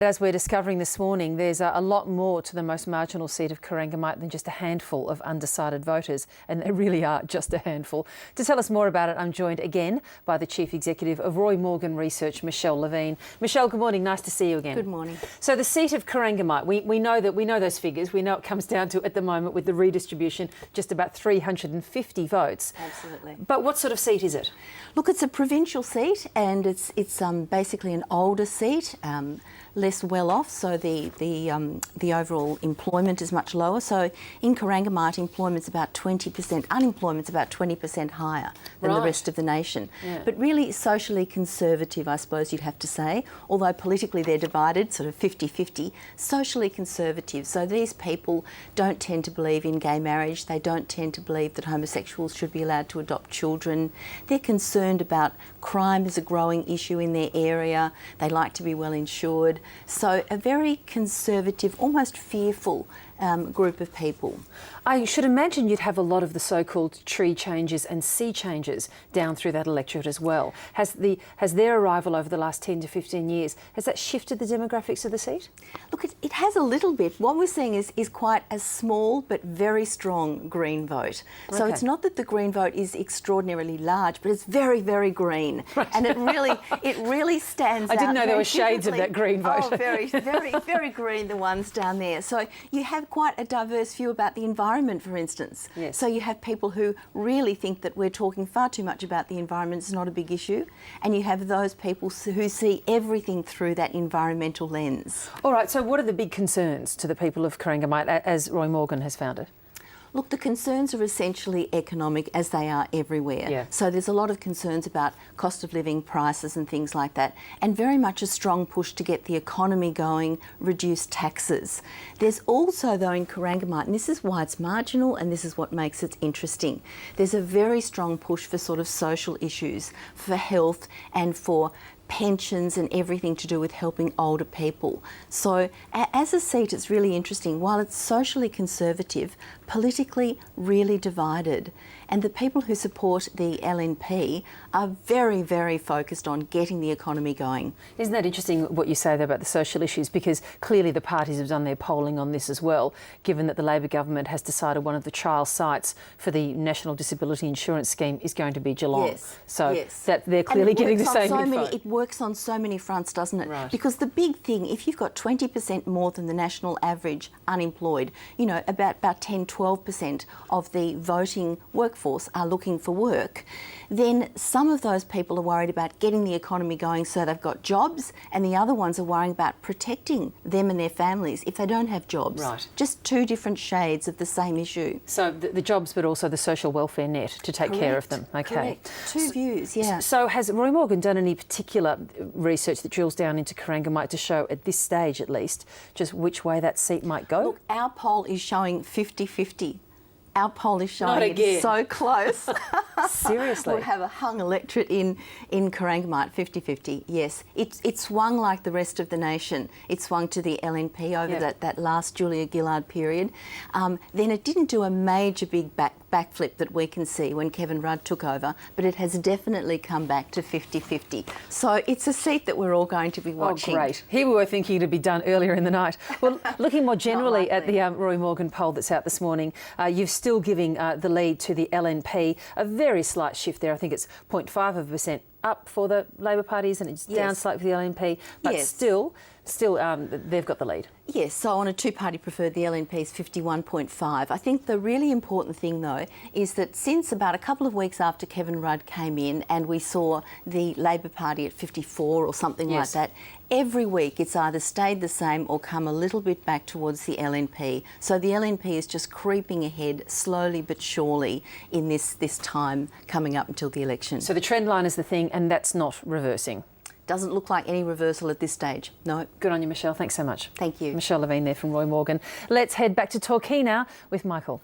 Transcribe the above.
As we're discovering this morning, there's a lot more to the most marginal seat of Corangamite than just a handful of undecided voters, and they really are just a handful. To tell us more about it, I'm joined again by the Chief Executive of Roy Morgan Research, Michele Levine. Michele, good morning. Nice to see you again. Good morning. So the seat of Corangamite, we know those figures. We know it comes down to, at the moment, with the redistribution, just about 350 votes. Absolutely. But what sort of seat is it? Look, it's a provincial seat, and it's basically an older seat. Less well off, so the overall employment is much lower. So in Corangamite, employment's about 20%, unemployment's about 20% higher than the rest of the nation. Yeah. But really socially conservative, I suppose you'd have to say, although politically they're divided, sort of 50-50, socially conservative. So these people don't tend to believe in gay marriage, they don't tend to believe that homosexuals should be allowed to adopt children. They're concerned about crime as a growing issue in their area, they like to be well insured. So a very conservative, almost fearful group of people. I should imagine you'd have a lot of the so-called tree changes and sea changes down through that electorate as well. Has their arrival over the last 10 to 15 years, has that shifted the demographics of the seat? Look, it has a little bit. What we're seeing is quite a small but very strong Green vote. So it's not that the Green vote is extraordinarily large, but it's very, very green. Right. And it really stands out. I didn't know there were shades of that Green vote. Oh, very, very, very green, the ones down there. So you have quite a diverse view about the environment, for instance. Yes. So you have people who really think that we're talking far too much about the environment, it's not a big issue, and you have those people who see everything through that environmental lens. All right, so what are the big concerns to the people of Corangamite as Roy Morgan has found it? Look, the concerns are essentially economic, as they are everywhere. Yeah. So there's a lot of concerns about cost of living, prices and things like that, and very much a strong push to get the economy going, reduce taxes. There's also, though, in Corangamite, and this is why it's marginal and this is what makes it interesting, there's a very strong push for sort of social issues, for health and for pensions and everything to do with helping older people. So as a seat, it's really interesting. While it's socially conservative, politically really divided. And the people who support the LNP are very, very focused on getting the economy going. Isn't that interesting what you say there about the social issues? Because clearly the parties have done their polling on this as well, given that the Labor government has decided one of the trial sites for the National Disability Insurance Scheme is going to be Geelong. Yes. So yes. that they're clearly getting the same info. It works on so many fronts, doesn't it? Right. Because the big thing, if you've got 20% more than the national average unemployed, you know, about 10, 12% of the voting workforce are looking for work, then some of those people are worried about getting the economy going so they've got jobs, and the other ones are worrying about protecting them and their families if they don't have jobs. Right. Just two different shades of the same issue. So the jobs, but also the social welfare net to take care of them. Okay. Correct. Two views, yeah. So has Roy Morgan done any particular research that drills down into Corangamite to show, at this stage at least, just which way that seat might go? Look, our poll is showing 50-50. Our poll is showing it's so close. Seriously? We'll have a hung electorate in Corangamite, 50-50, yes. It swung like the rest of the nation. It swung to the LNP over that last Julia Gillard period. Then it didn't do a major big backflip that we can see when Kevin Rudd took over, but it has definitely come back to 50-50. So it's a seat that we're all going to be watching. Oh, great. Here we were thinking it'd be done earlier in the night. Well, looking more generally at the Roy Morgan poll that's out this morning, you've still giving the lead to the LNP, a very slight shift there. I think it's 0.5% up for the Labor parties and it's down slightly for the LNP, but still they've got the lead. Yes, so on a two-party preferred, the LNP is 51.5. I think the really important thing, though, is that since about a couple of weeks after Kevin Rudd came in and we saw the Labor Party at 54 or something like that, every week it's either stayed the same or come a little bit back towards the LNP. So the LNP is just creeping ahead slowly but surely in this time coming up until the election. So the trend line is the thing, and that's not reversing. Doesn't look like any reversal at this stage, no. Good on you, Michele. Thanks so much. Thank you. Michele Levine there from Roy Morgan. Let's head back to Torquay now with Michael.